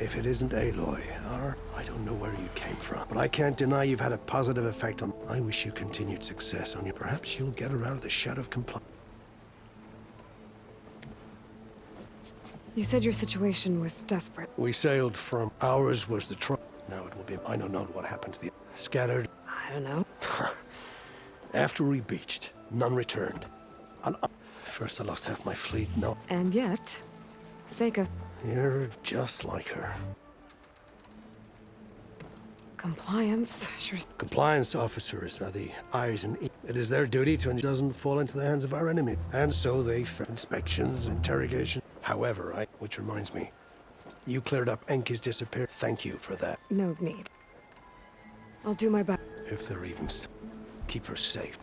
If it isn't Aloy, or I don't know where you came from, but I can't deny you've had a positive effect on... I wish you continued success on you. Perhaps you'll get her out of the shadow of compliance. You said your situation was desperate. We sailed from... Ours was the trouble. Now it will be... I don't know what happened to the... Scattered. I don't know. After we beached, none returned. And first I lost half my fleet, no. And yet, Seika... You're just like her. Compliance, sure. Compliance officers are the eyes and ears. It is their duty to ensure it doesn't fall into the hands of our enemy. And so they inspections, interrogation. However, which reminds me, you cleared up Enki's disappearance. Thank you for that. No need. I'll do my best. If they're even still, keep her safe.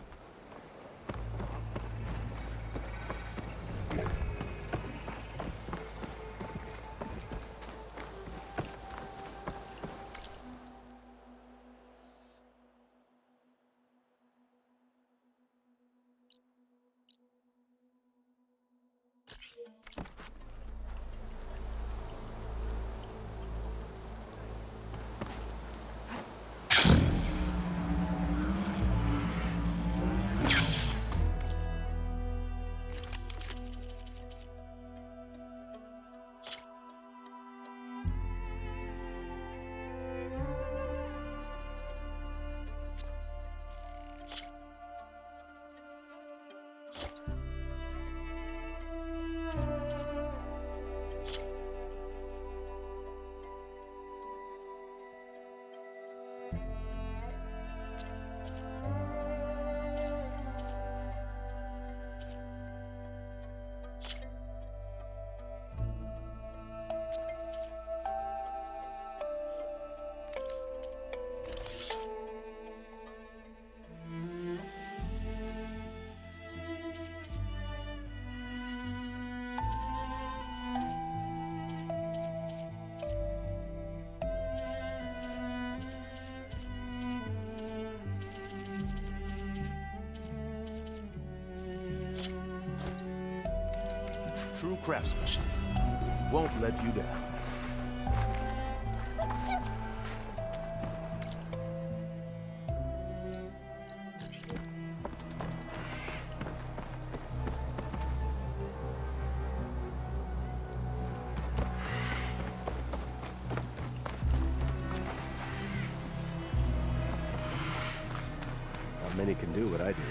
True craftsmanship won't let you down. Not many can do what I do.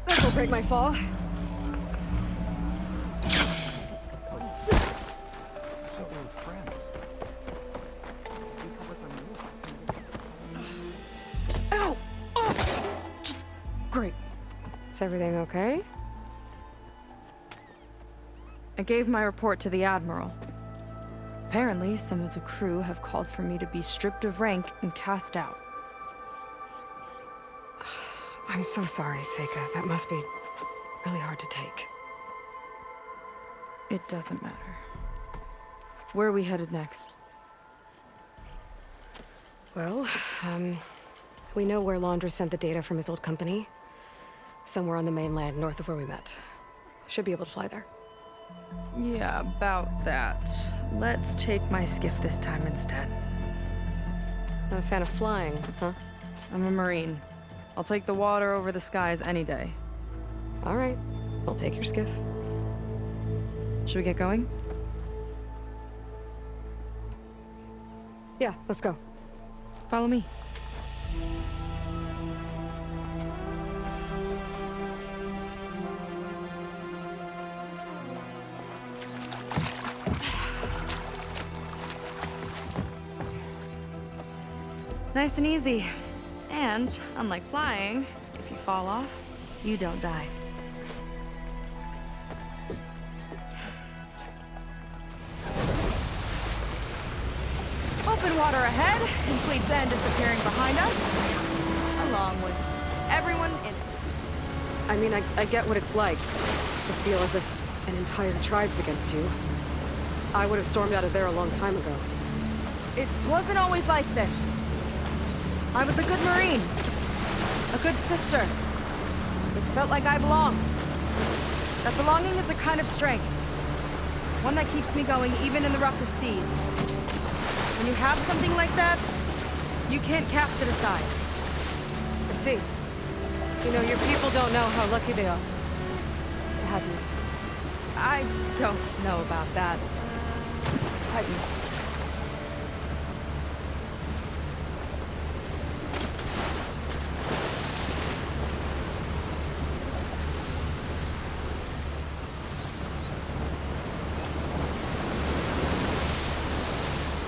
This'll break my fall. Is everything okay? I gave my report to the Admiral. Apparently, some of the crew have called for me to be stripped of rank and cast out. I'm so sorry, Seika. That must be really hard to take. It doesn't matter. Where are we headed next? Well, we know where Laundra sent the data from his old company. Somewhere on the mainland, north of where we met. Should be able to fly there. Yeah, about that. Let's take my skiff this time instead. Not a fan of flying, huh? I'm a Marine. I'll take the water over the skies any day. All right. I'll take your skiff. Should we get going? Yeah, let's go. Follow me. Nice and easy. And, unlike flying, if you fall off, you don't die. Open water ahead, and Fleet's End disappearing behind us, along with everyone in it. I mean, I get what it's like to feel as if an entire tribe's against you. I would have stormed out of there a long time ago. It wasn't always like this. I was a good Marine. A good sister. It felt like I belonged. That belonging is a kind of strength. One that keeps me going even in the roughest seas. When you have something like that, you can't cast it aside. I see. You know, your people don't know how lucky they are to have you. I don't know about that. I do.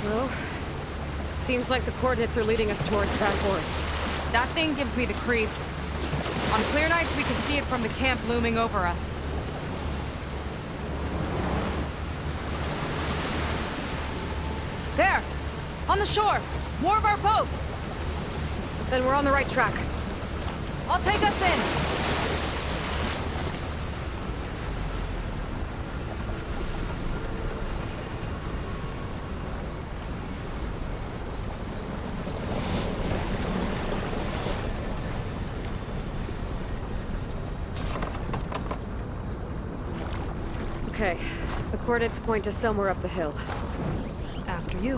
Well, seems like the coordinates are leading us towards that horse. That thing gives me the creeps. On clear nights, we can see it from the camp looming over us. There! On the shore! More of our boats! Then we're on the right track. I'll take us in! Okay, the coordinates point to somewhere up the hill. After you.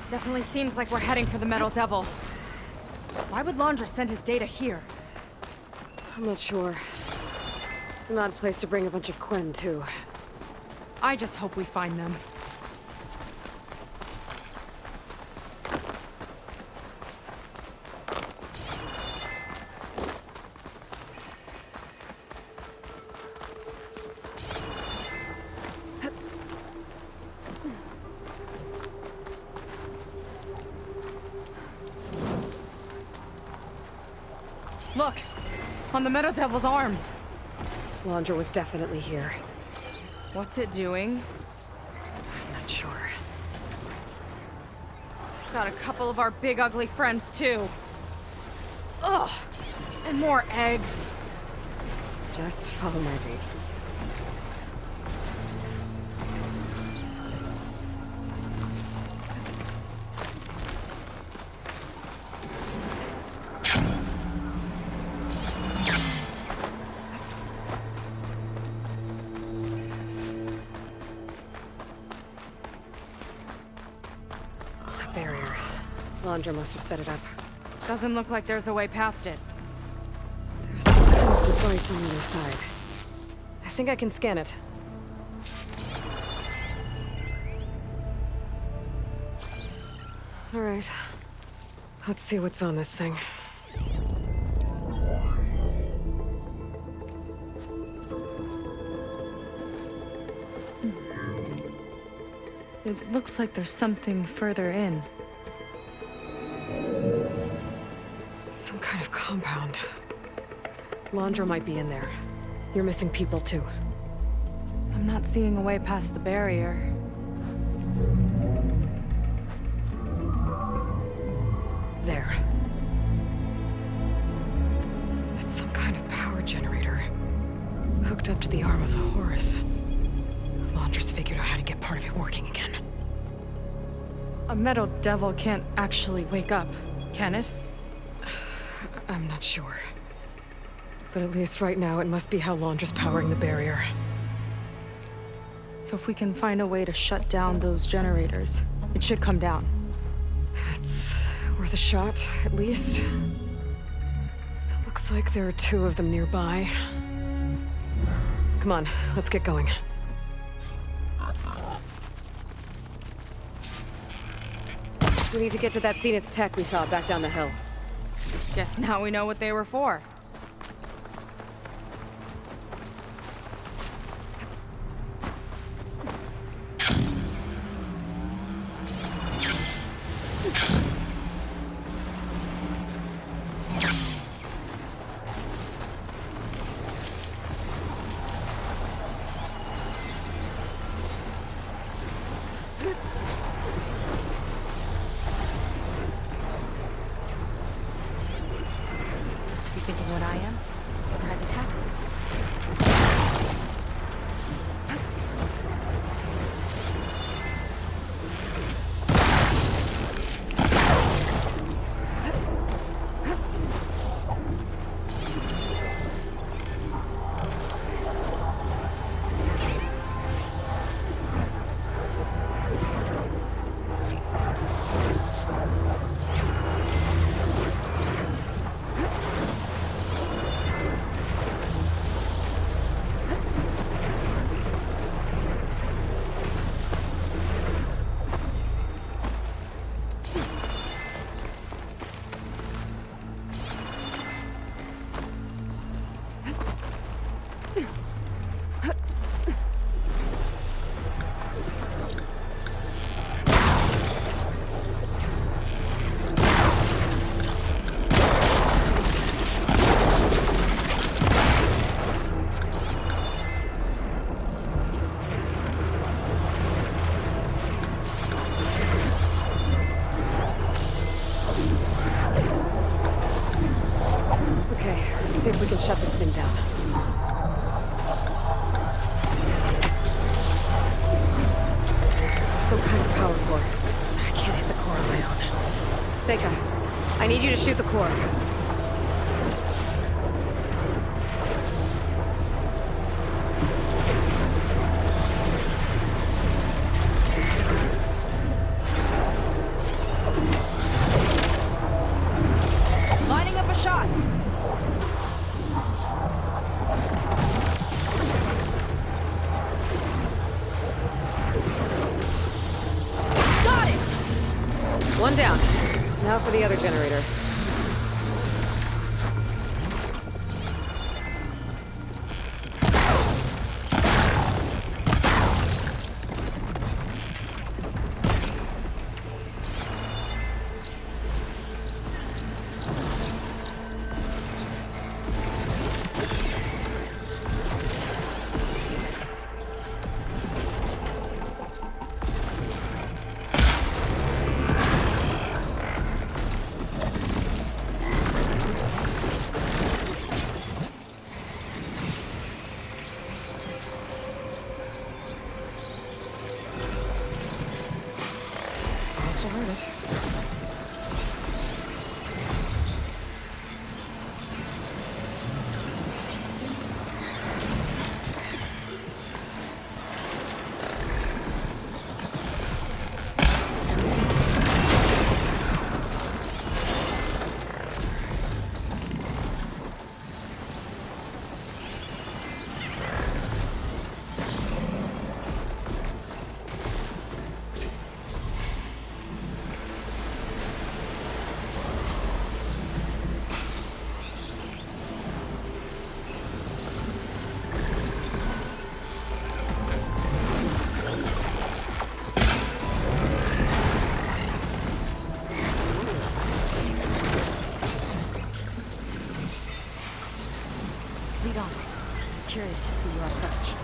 Definitely seems like we're heading for the Metal Devil. Why would Laundra send his data here? I'm not sure. It's an odd place to bring a bunch of Quen, too. I just hope we find them. Look! On the Metal Devil's arm! Laundra was definitely here. What's it doing? I'm not sure. Got a couple of our big ugly friends, too. Ugh! And more eggs. Just follow my lead. Barrier. Laundra must have set it up. Doesn't look like there's a way past it. There's some kind of device on the other side. think I can scan it. All right. Let's see what's on this thing. It looks like there's something further in. Some kind of compound. Londra might be in there. You're missing people too. I'm not seeing a way past the barrier. There. It's some kind of power generator. Hooked up to the arm of the Horus. Londra's figured out how to get part of it working again. A metal devil can't actually wake up, can it? I'm not sure. But at least right now, it must be how Londra's powering the barrier. So if we can find a way to shut down those generators, it should come down. It's worth a shot, at least. It looks like there are 2 of them nearby. Come on, let's get going. We need to get to that Zenith tech we saw back down the hill. Guess now we know what they were for. You thinking what I am? Surprise attack? See if we can shut this thing down. Some kind of power core. I can't hit the core on my own. Seika, I need you to shoot the core. Lining up a shot! One down. Now for the other generator. curious to see your approach.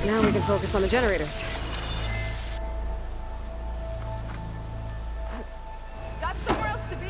Now we can focus on the generators. Got somewhere else to be?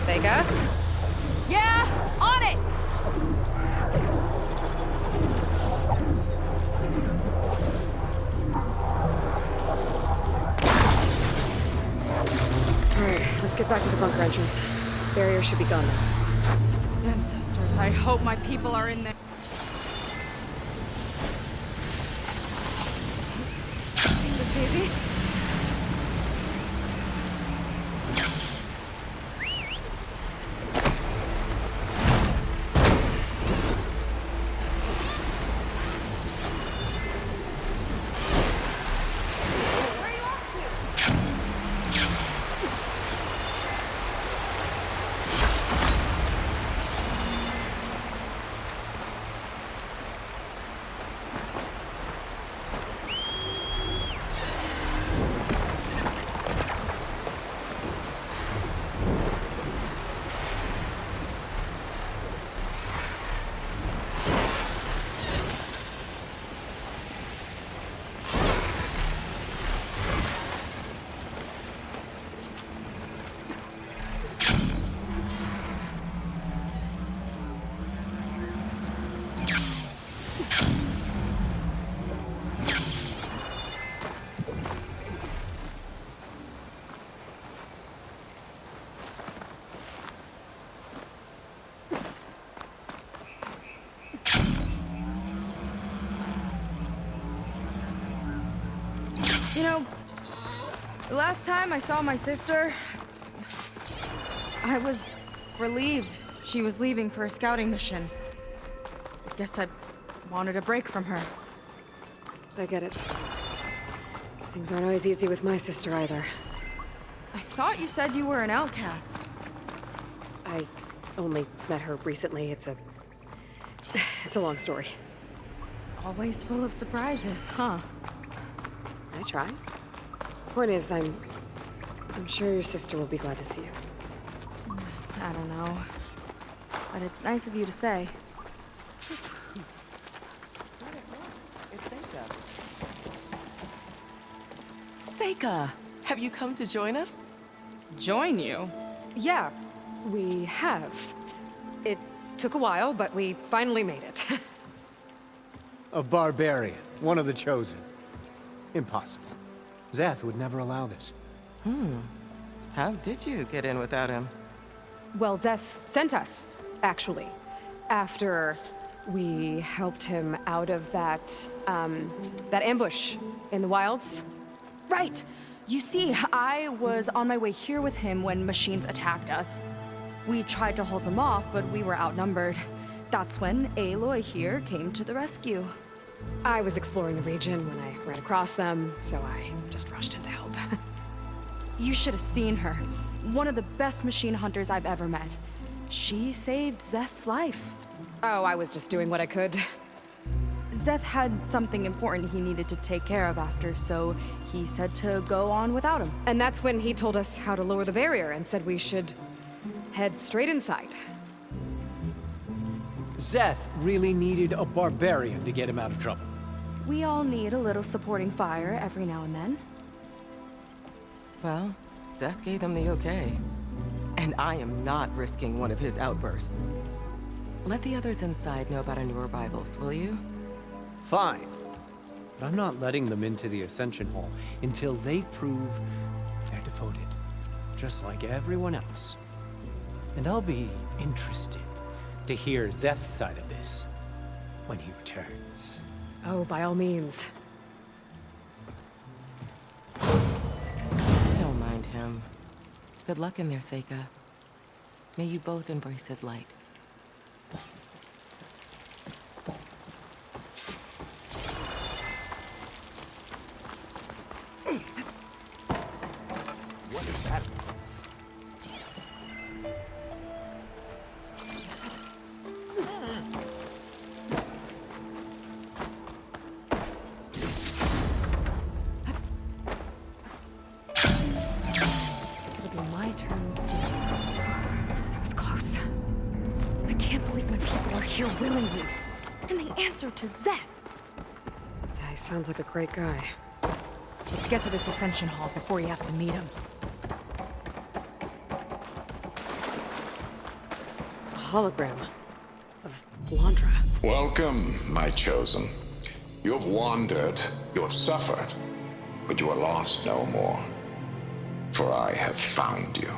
Vega? Yeah, on it! Alright, let's get back to the bunker entrance. Barrier should be gone now. Ancestors, I hope my people are in there. Is this easy? You know, the last time I saw my sister, I was relieved she was leaving for a scouting mission. I guess I wanted a break from her. I get it. Things aren't always easy with my sister either. I thought you said you were an outcast. I only met her recently. It's a long story. Always full of surprises, huh? I try. Point is, I'm sure your sister will be glad to see you. I don't know. But it's nice of you to say. Seika, have you come to join us? Join you? Yeah, we have. It took a while, but we finally made it. A barbarian, one of the chosen. Impossible. Zeth would never allow this. How did you get in without him? Well, Zeth sent us, actually, after we helped him out of that ambush in the wilds. Right! You see, I was on my way here with him when machines attacked us. We tried to hold them off, but we were outnumbered. That's when Aloy here came to the rescue. I was exploring the region when I ran across them, so I just rushed in to help. You should have seen her. One of the best machine hunters I've ever met. She saved Zeth's life. Oh, I was just doing what I could. Zeth had something important he needed to take care of after, so he said to go on without him. And that's when he told us how to lower the barrier and said we should head straight inside. Zeth really needed a barbarian to get him out of trouble. We all need a little supporting fire every now and then. Well, Zeth gave them the okay. And I am not risking one of his outbursts. Let the others inside know about our new arrivals, will you? Fine. But I'm not letting them into the Ascension Hall until they prove they're devoted. Just like everyone else. And I'll be interested to hear Zeth's side of this when he returns. Oh, by all means. Don't mind him. Good luck in there, Seika. May you both embrace his light. What is that? It'll be my turn. That was close. I can't believe my people are here willingly. And they answer to Zeth. Yeah, he sounds like a great guy. Let's get to this Ascension Hall before you have to meet him. A hologram of Londra. Welcome, my chosen. You have wandered, you have suffered, but you are lost no more. For I have found you,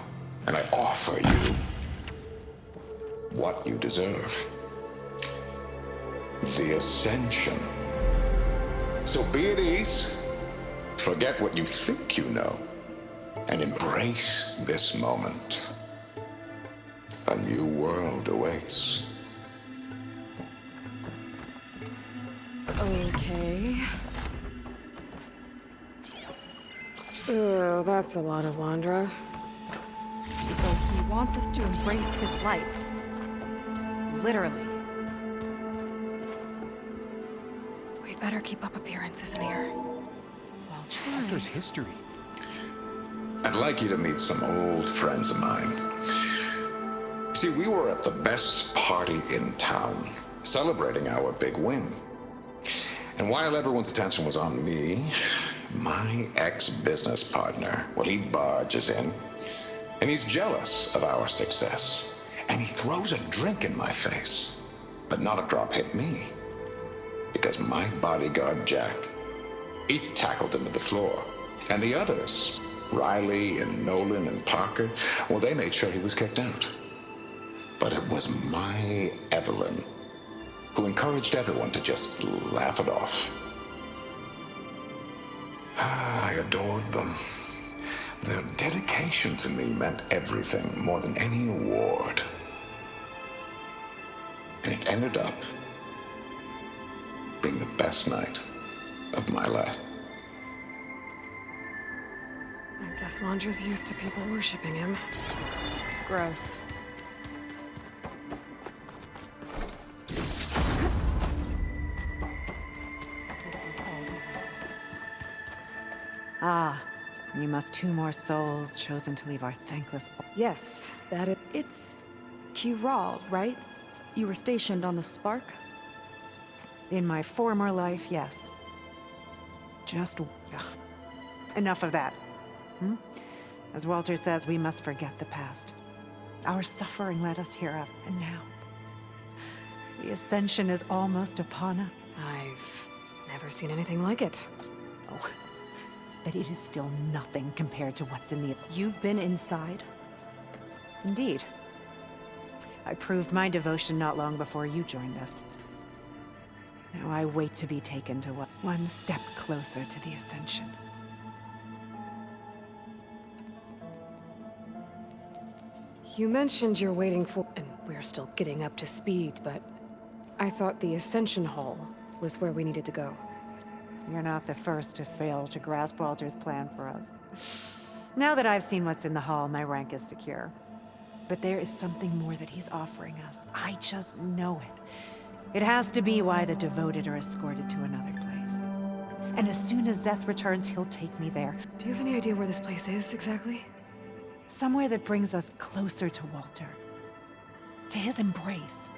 and I offer you what you deserve. The Ascension. So be at ease, forget what you think you know, and embrace this moment. A new world awaits. Okay. Oh, that's a lot of Londra. So he wants us to embrace his light. Literally. We'd better keep up appearances in here. Walter's history. I'd like you to meet some old friends of mine. See, we were at the best party in town, celebrating our big win. And while everyone's attention was on me, my ex-business partner, well, he barges in, and he's jealous of our success. And he throws a drink in my face, but not a drop hit me. Because my bodyguard, Jack, he tackled him to the floor. And the others, Riley and Nolan and Parker, well, they made sure he was kicked out. But it was my Evelyn who encouraged everyone to just laugh it off. I adored them. Their dedication to me meant everything, more than any award. And it ended up being the best night of my life. I guess Londra's used to people worshipping him. Gross. Ah, you must 2 more souls chosen to leave our thankless... Yes, that is... It's Kiral, right? You were stationed on the Spark? In my former life, yes. Just... enough of that. As Walter says, we must forget the past. Our suffering led us here up, and now... the Ascension is almost upon us. I've never seen anything like it. Oh, but it is still nothing compared to what's in the... You've been inside? Indeed. I proved my devotion not long before you joined us. Now I wait to be taken to one step closer to the Ascension. You mentioned you're waiting for... And we're still getting up to speed, but... I thought the Ascension Hall was where we needed to go. You're not the first to fail to grasp Walter's plan for us. Now that I've seen what's in the hall, my rank is secure. But there is something more that he's offering us. I just know it. It has to be why the devoted are escorted to another place. And as soon as Zeth returns, he'll take me there. Do you have any idea where this place is, exactly? Somewhere that brings us closer to Walter. To his embrace.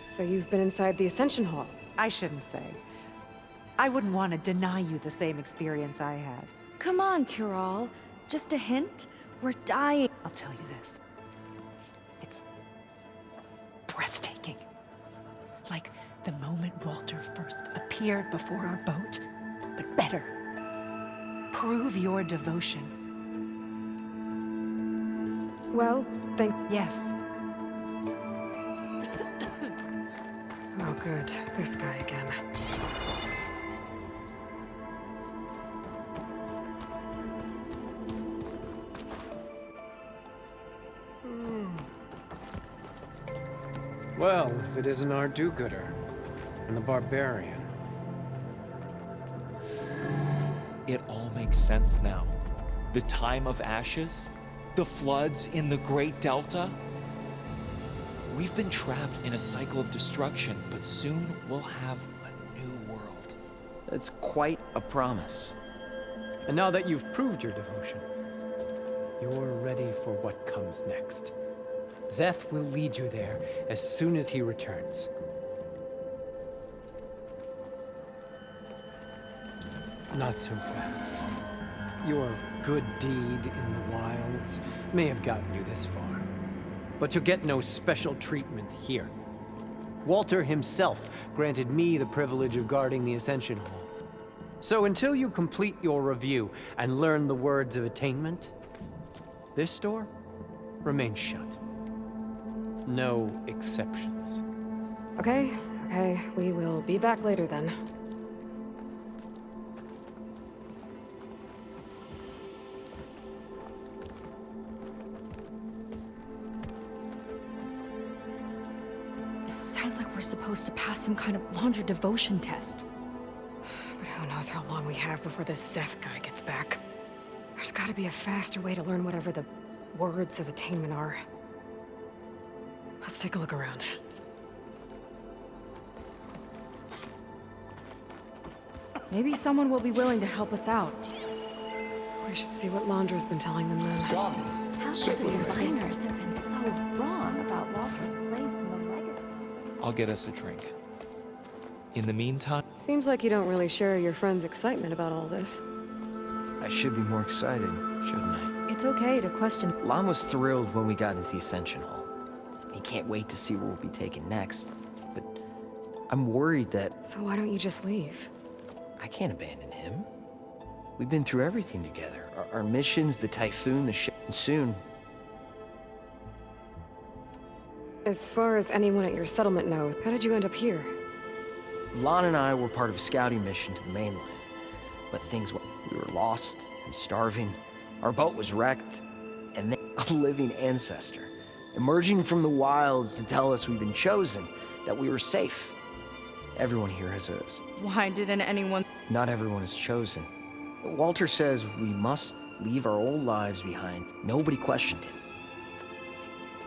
So you've been inside the Ascension Hall? I shouldn't say. I wouldn't want to deny you the same experience I had. Come on, Kiral. Just a hint? We're dying. I'll tell you this. It's breathtaking. Like the moment Walter first appeared before our boat, but better. Prove your devotion. Well, thank... Yes. Oh, good. This guy again. Well, if it isn't our do-gooder and the barbarian. It all makes sense now. The time of ashes, the floods in the Great Delta. We've been trapped in a cycle of destruction, but soon we'll have a new world. That's quite a promise. And now that you've proved your devotion, you're ready for what comes next. Szeth will lead you there as soon as he returns. Not so fast. Your good deed in the wilds may have gotten you this far, but you'll get no special treatment here. Walter himself granted me the privilege of guarding the Ascension Hall. So until you complete your review and learn the words of attainment, this door remains shut. No exceptions. Okay, we will be back later then. Sounds like we're supposed to pass some kind of laundry devotion test. But who knows how long we have before this Szeth guy gets back. There's gotta be a faster way to learn whatever the words of attainment are. Let's take a look around. Maybe someone will be willing to help us out. We should see what Londra's been telling them then. Come, sit with me. Designers have been so wrong about Walter's place in the legacy. I'll get us a drink. In the meantime, Seems like you don't really share your friend's excitement about all this. I should be more excited, shouldn't I? It's okay to question. Lon was thrilled when we got into the Ascension Hall. He can't wait to see where we'll be taken next. But I'm worried that So why don't you just leave? I can't abandon him. We've been through everything together. Our missions, the Typhoon, the ship, and soon. As far as anyone at your settlement knows, how did you end up here? Lon and I were part of a scouting mission to the mainland. But things went. We were lost and starving. Our boat was wrecked, and then a living ancestor emerging from the wilds to tell us we've been chosen, that we were safe. Everyone here has a... Why didn't anyone? Not everyone is chosen. Walter says we must leave our old lives behind. Nobody questioned it.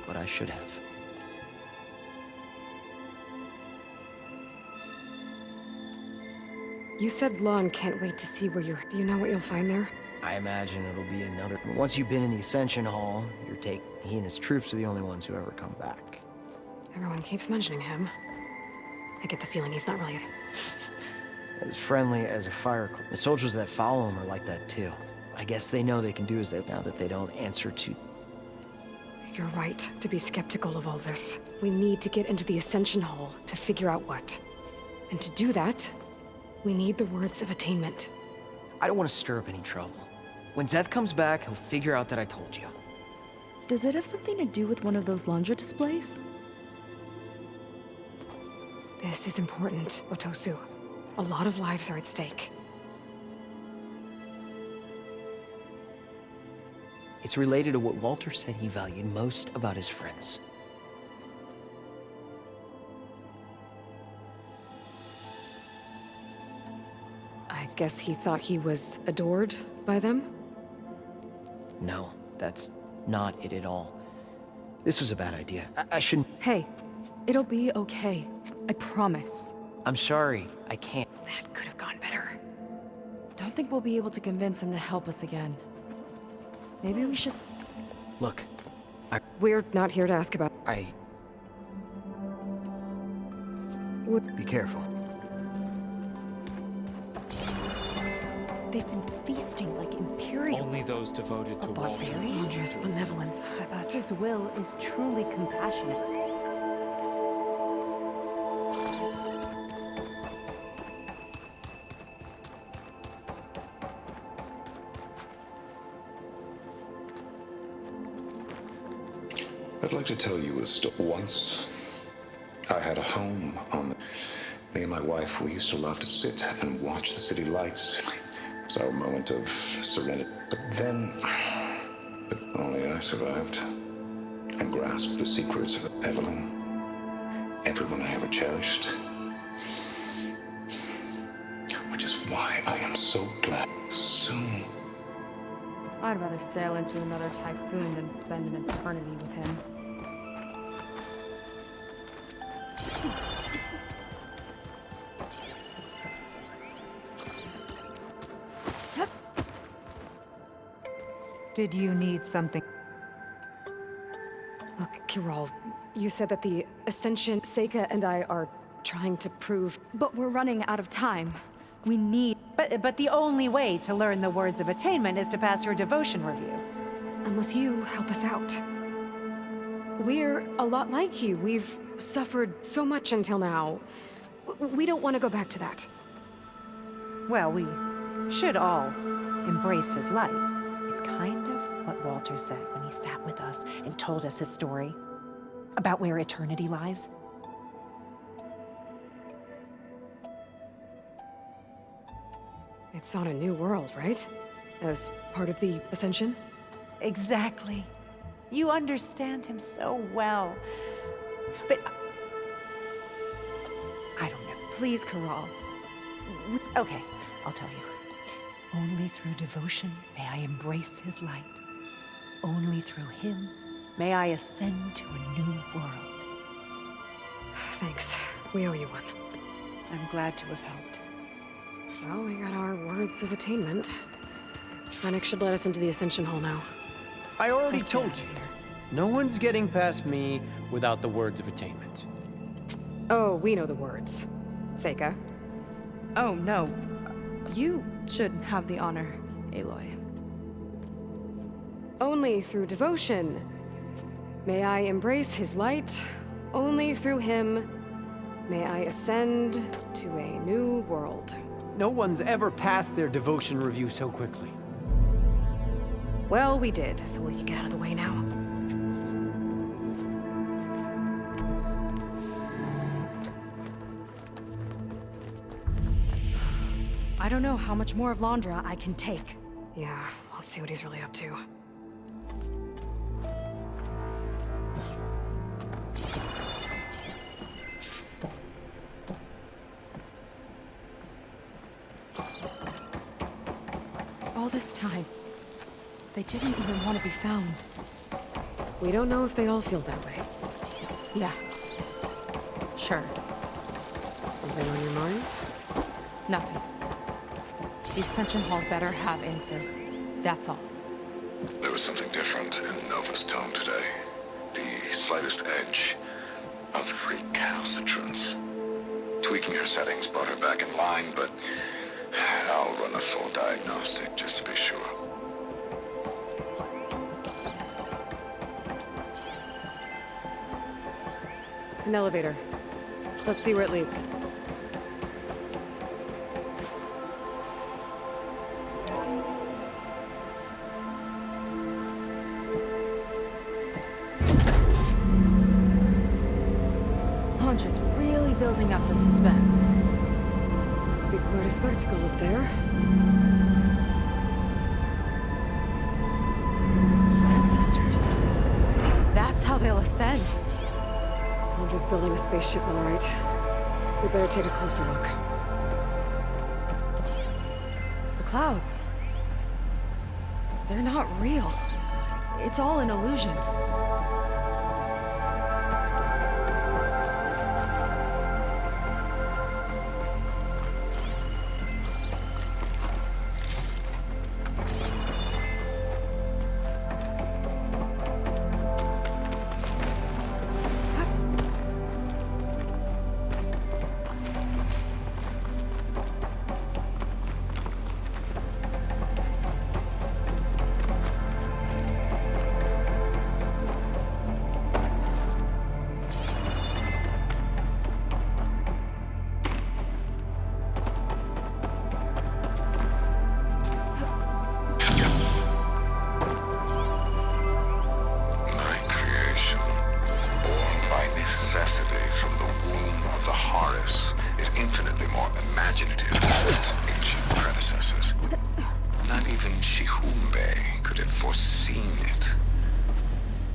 But I should have. You said Lon can't wait to see where you're... Do you know what you'll find there? I imagine it'll be another... Once you've been in the Ascension Hall, he and his troops are the only ones who ever come back. Everyone keeps mentioning him. I get the feeling he's not really... As friendly as a fire clan. The soldiers that follow him are like that too. I guess they know they can do as they... Now that they don't answer to... You're right to be skeptical of all this. We need to get into the Ascension Hall to figure out what. And to do that, we need the words of attainment. I don't want to stir up any trouble. When Szeth comes back, he'll figure out that I told you. Does it have something to do with one of those laundry displays? This is important, Otosu. A lot of lives are at stake. It's related to what Walter said he valued most about his friends. I guess he thought he was adored by them? No, that's not it at all. This was a bad idea. I shouldn't... Hey, it'll be okay. I promise. I'm sorry, I can't. That could have gone better. Don't think we'll be able to convince him to help us again. Maybe we should... Look, We're not here to ask about... Be careful. They've been feasting like Imperials. only those devoted to Walter. Dangerous benevolence, I thought. His will is truly compassionate. I'd like to tell you a story. Once, I had a home on the... Me and my wife, we used to love to sit and watch the city lights. It's our moment of serenity. But then, only I survived and grasped the secrets of Evelyn, everyone I ever cherished. Which is why I am so glad soon. I'd rather sail into another typhoon than spend an eternity with him. Did you need something? Look, Kiral, you said that the Ascension, Seika and I are trying to prove... But we're running out of time. We need... But the only way to learn the words of attainment is to pass your devotion review. Unless you help us out. We're a lot like you. We've suffered so much until now. We don't want to go back to that. Well, we should all embrace his light. It's kind of what Walter said when he sat with us and told us his story about where eternity lies. It's on a new world, right? As part of the Ascension? Exactly. You understand him so well. But... I don't know. Please, Kiral. Okay, I'll tell you. Only through devotion may I embrace his light. Only through him may I ascend to a new world. Thanks. We owe you one. I'm glad to have helped. Well, we got our words of attainment. Rennick should let us into the Ascension Hall now. I already told you. No one's getting past me without the words of attainment. Oh, we know the words. Seika. Oh, no. You should have the honor, Aloy. Only through devotion may I embrace his light. Only through him may I ascend to a new world. No one's ever passed their devotion review so quickly. Well, we did, so will you get out of the way now? I don't know how much more of Londra I can take. Yeah, let's see what he's really up to. All this time, they didn't even want to be found. We don't know if they all feel that way. Yeah. Sure. Something on your mind? Nothing. The Ascension Hall better have answers. That's all. There was something different in Nova's tone today. The slightest edge of recalcitrance. Tweaking her settings brought her back in line, but I'll run a full diagnostic just to be sure. An elevator. Let's see where it leads. Londra's really building up the suspense. Must be quite a spectacle up there. Ancestors. That's how they'll ascend. Londra's building a spaceship, all right. We better take a closer look. The clouds. They're not real. It's all an illusion. Shihumbe could have foreseen it.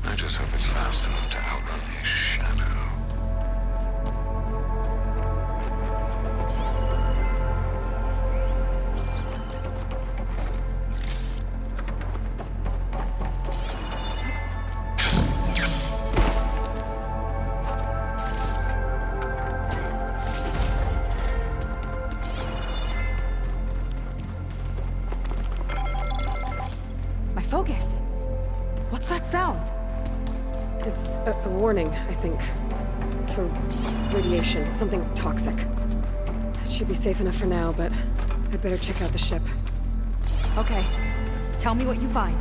I just hope it's fast enough to outrun his shadow. My focus. What's that sound? It's a warning, I think. For radiation, something toxic. It should be safe enough for now, but I'd better check out the ship. Okay. Tell me what you find.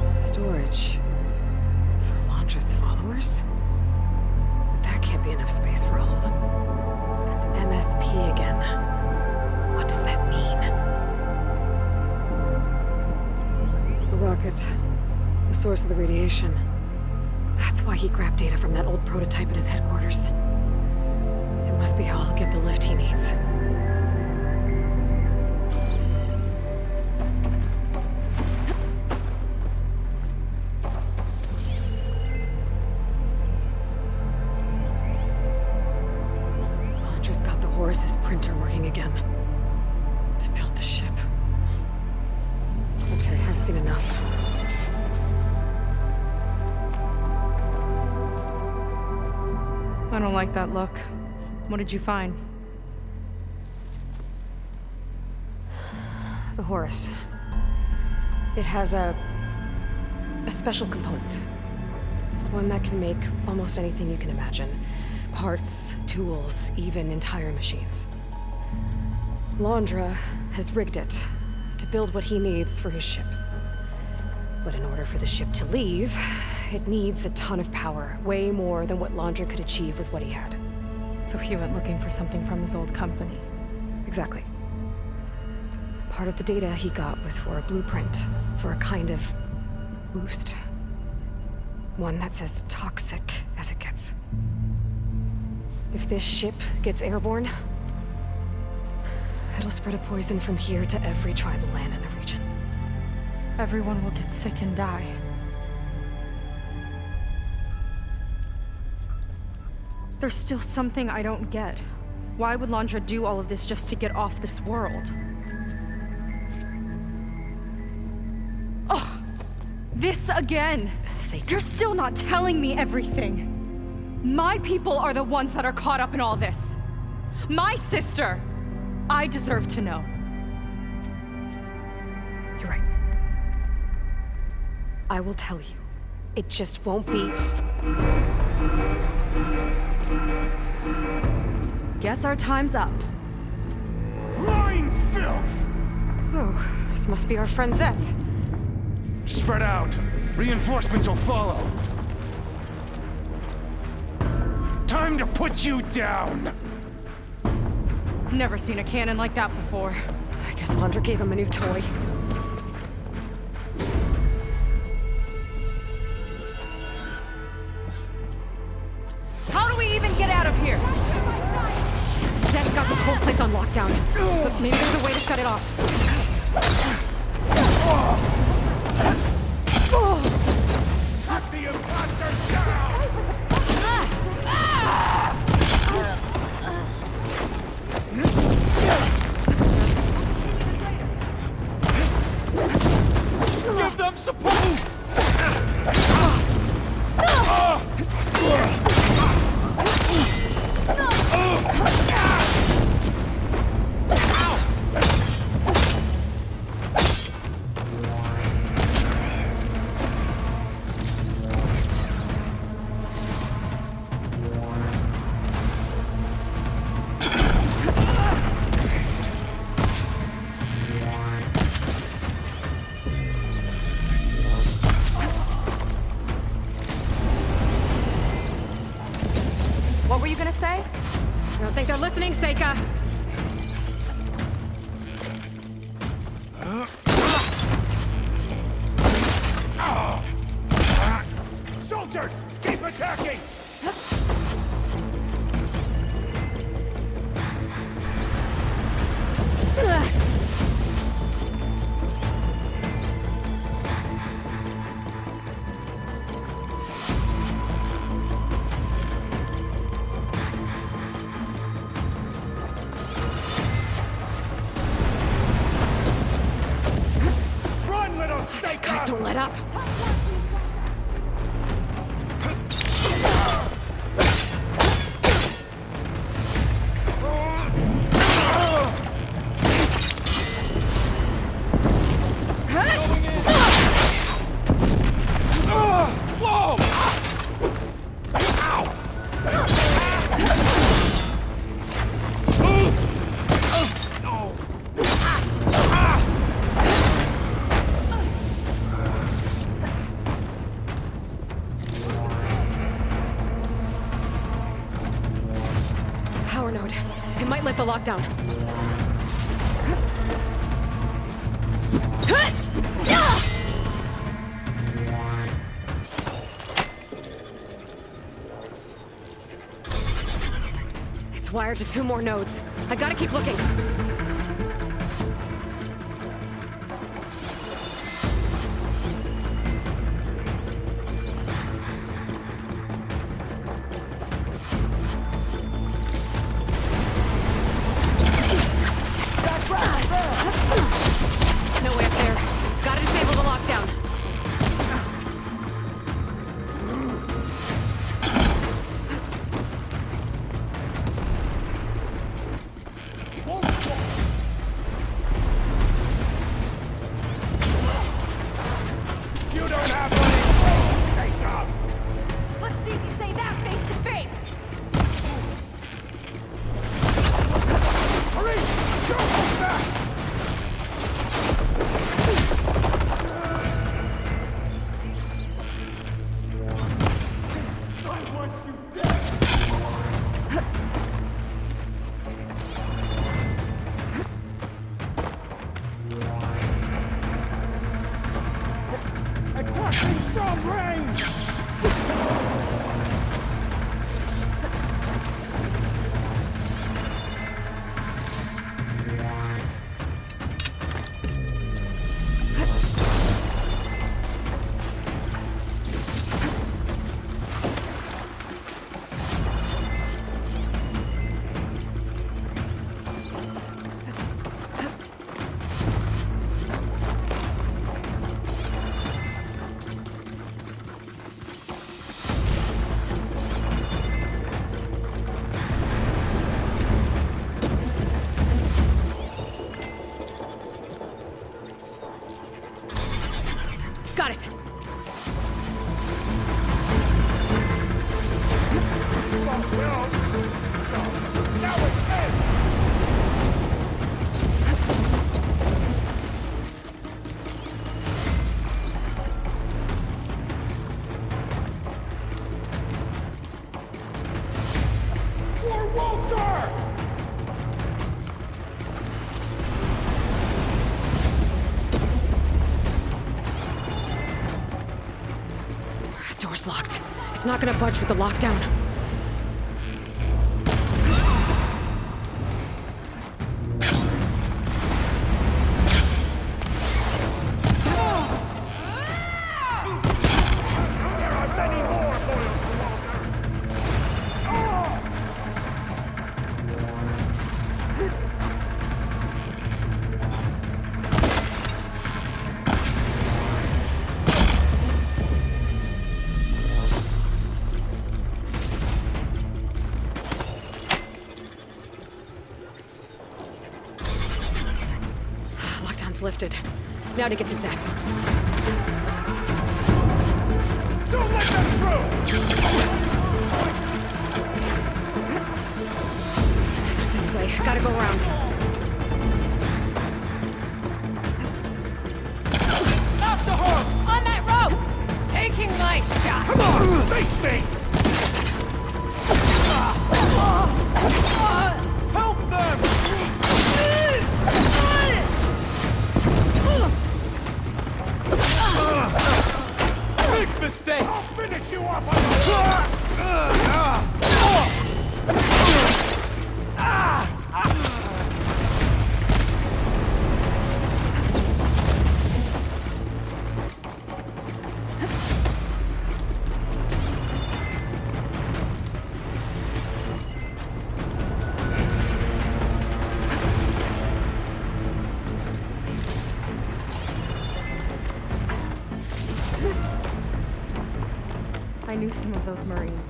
Storage. For Londra's followers? That can't be enough space for all of them. And MSP again. What does that mean? The rocket. The source of the radiation. That's why he grabbed data from that old prototype at his headquarters. It must be how he'll get the lift he needs. Londra's got the Horus's printer working again. To build the ship. Okay, I've seen enough. I don't like that look. What did you find? The Horus. It has a special component. One that can make almost anything you can imagine. Parts, tools, even entire machines. Londra has rigged it to build what he needs for his ship. But in order for the ship to leave, it needs a ton of power, way more than what Londra could achieve with what he had. So he went looking for something from his old company. Exactly. Part of the data he got was for a blueprint, for a kind of boost. One that's as toxic as it gets. If this ship gets airborne, it'll spread a poison from here to every tribal land in the region. Everyone will get sick and die. There's still something I don't get. Why would Londra do all of this just to get off this world? Oh, this again! You're still not telling me everything. My people are the ones that are caught up in all this. My sister! I deserve to know. You're right. I will tell you. It just won't be... Guess our time's up. Lying filth! Oh, this must be our friend Zeth. Spread out. Reinforcements will follow. Time to put you down! Never seen a cannon like that before. I guess Londra gave him a new toy. How do we even get out of here? Zeth got this whole place on lockdown. But maybe there's a way to shut it off. Cut the imposters down! Give them support! I don't think they're listening, Seika. Soldiers, keep attacking! Run, little These guys don't let up. Power node. It might lift the lockdown. It's wired to 2 more nodes. I gotta keep looking. No way up there. Gotta disable the lockdown. You don't have money! Take off! Let's see if you say that face to face! Hurry! Go back! I want you dead! Attacking some range! Got it. For Walter! Door's locked. It's not gonna budge with the lockdown. There are many more going for Walter! Lockdown's lifted. Now to get to Zeth. Don't let them through! Not this way. Gotta go around. Off the horse! On that rope! Taking my shot! Come on! Face me! mistake! I'll finish you off on the... I knew some of those Marines.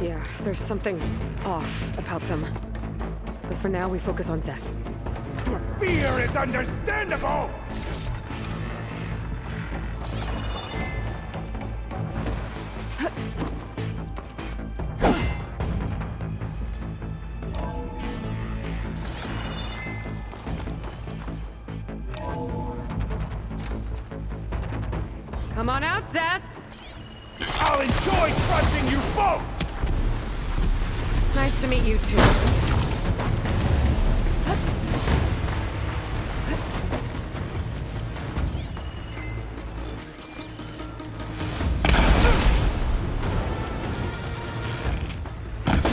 Yeah, there's something off about them. But for now, we focus on Zeth. Your fear is understandable! Come on out, Zeth! I'll enjoy crushing you both! Nice to meet you too.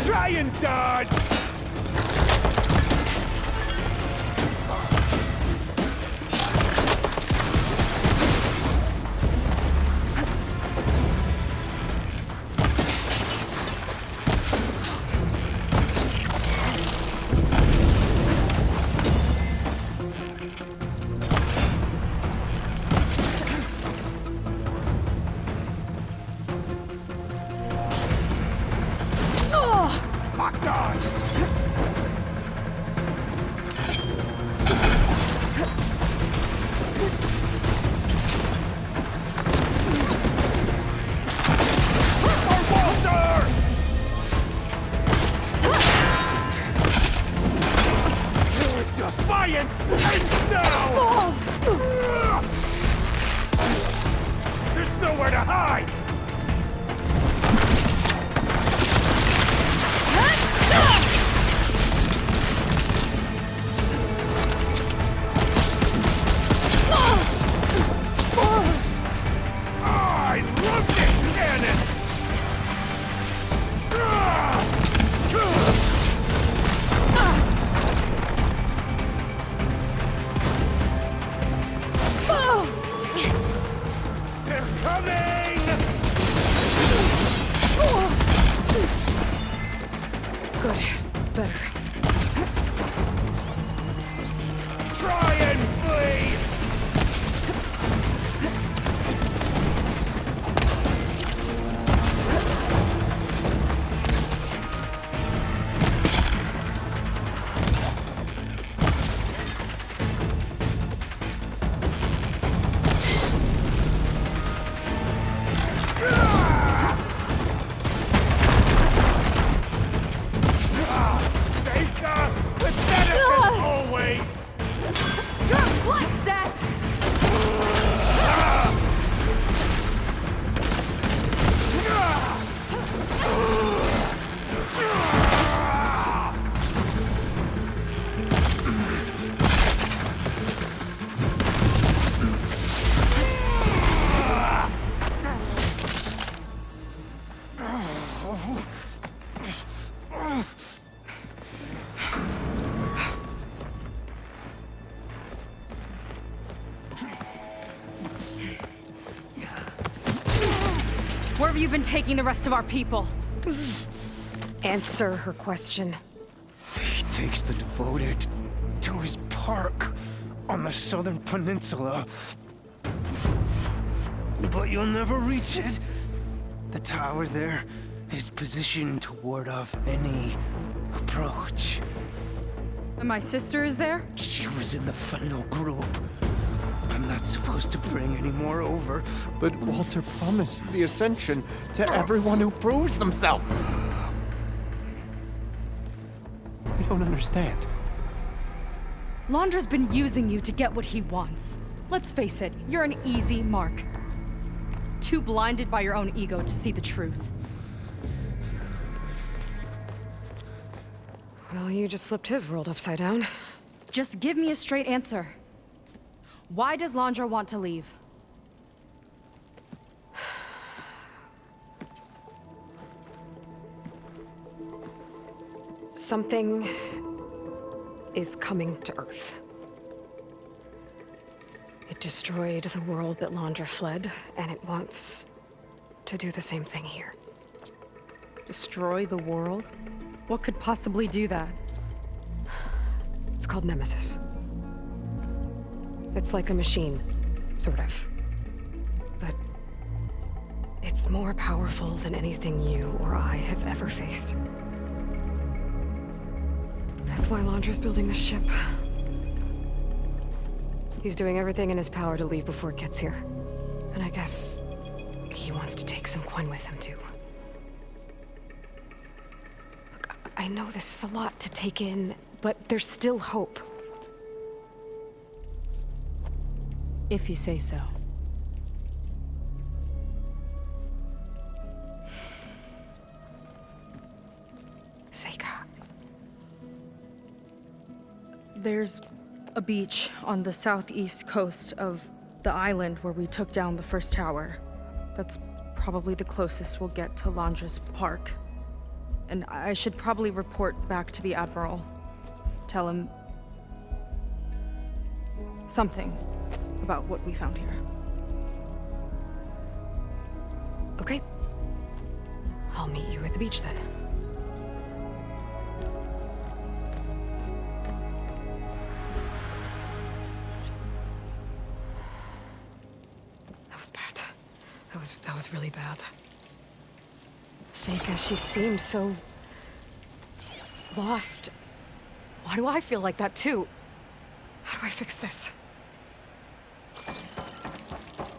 Try and dodge! Locked on! Defiance ends now! There's nowhere to hide! I love this cannon! They're coming! Good. Better. Try and flee! Seika, pathetic as always! You're what, Zeth? Where have you been taking the rest of our people? Answer her question. He takes the devoted to his park on the southern peninsula. But you'll never reach it. The tower there is positioned to ward off any approach. And my sister is there? She was in the final group. I'm not supposed to bring any more over. But Walter promised the Ascension to everyone who proves themselves. I don't understand. Londra's been using you to get what he wants. Let's face it, you're an easy mark. Too blinded by your own ego to see the truth. Well, you just flipped his world upside down. Just give me a straight answer. Why does Landra want to leave? Something is coming to Earth. It destroyed the world that Landra fled, and it wants to do the same thing here. Destroy the world? What could possibly do that? It's called Nemesis. It's like a machine, sort of. But it's more powerful than anything you or I have ever faced. That's why Landra's building this ship. He's doing everything in his power to leave before it gets here. And I guess he wants to take some Quen with him, too. Look, I know this is a lot to take in, but there's still hope. If you say so. Seika. There's a beach on the southeast coast of the island where we took down the first tower. That's probably the closest we'll get to Landra's park. And I should probably report back to the Admiral. Tell him something about what we found here. Okay. I'll meet you at the beach then. That was bad. That was really bad. Seika, she seemed so lost. Why do I feel like that too? How do I fix this?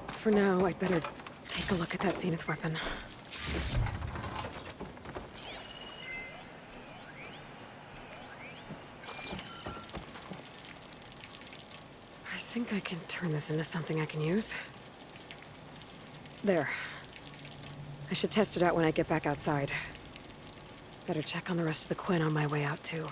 For now, I'd better take a look at that Zenith weapon. I think I can turn this into something I can use. There. I should test it out when I get back outside. Better check on the rest of the Quen on my way out, too.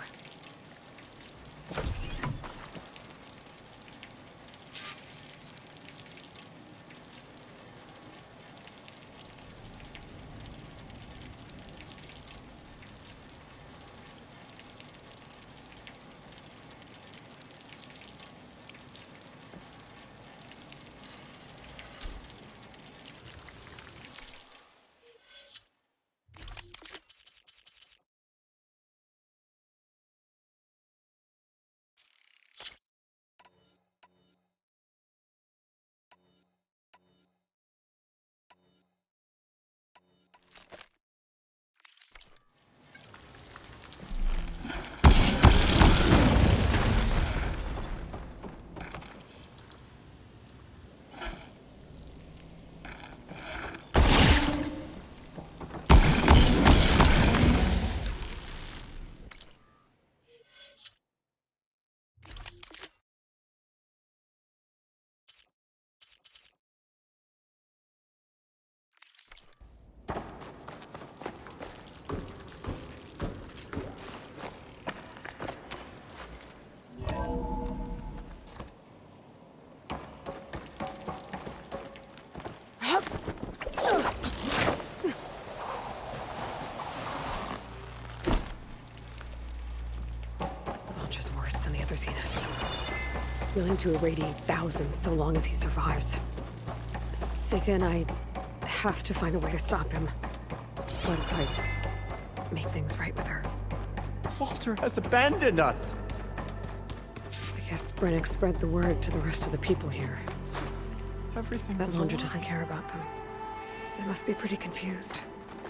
Worse than the other Zeniths. Willing to irradiate thousands so long as he survives. Seika and I have to find a way to stop him. Once I make things right with her. Walter has abandoned us! I guess Brennick spread the word to the rest of the people here. Everything That was Landra a lie. doesn't care about them. They must be pretty confused.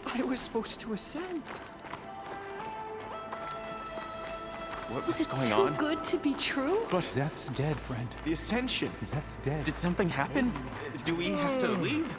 I was supposed to ascend. What's going on? Good to be true? But Zeth's dead, friend. The Ascension. Zeth's dead. Did something happen? Do we have to leave?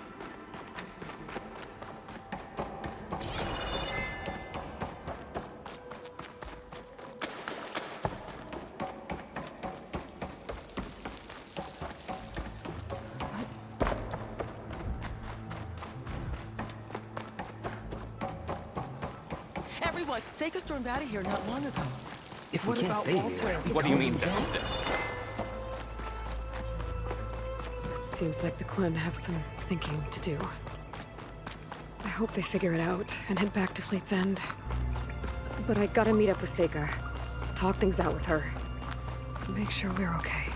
Everyone, Seika stormed out of here not long ago. If we can't stay here, What do you mean, Zeth? Seems like the Quen have some thinking to do. I hope they figure it out and head back to Fleet's End. But I gotta meet up with Seika. Talk things out with her. Make sure we're okay.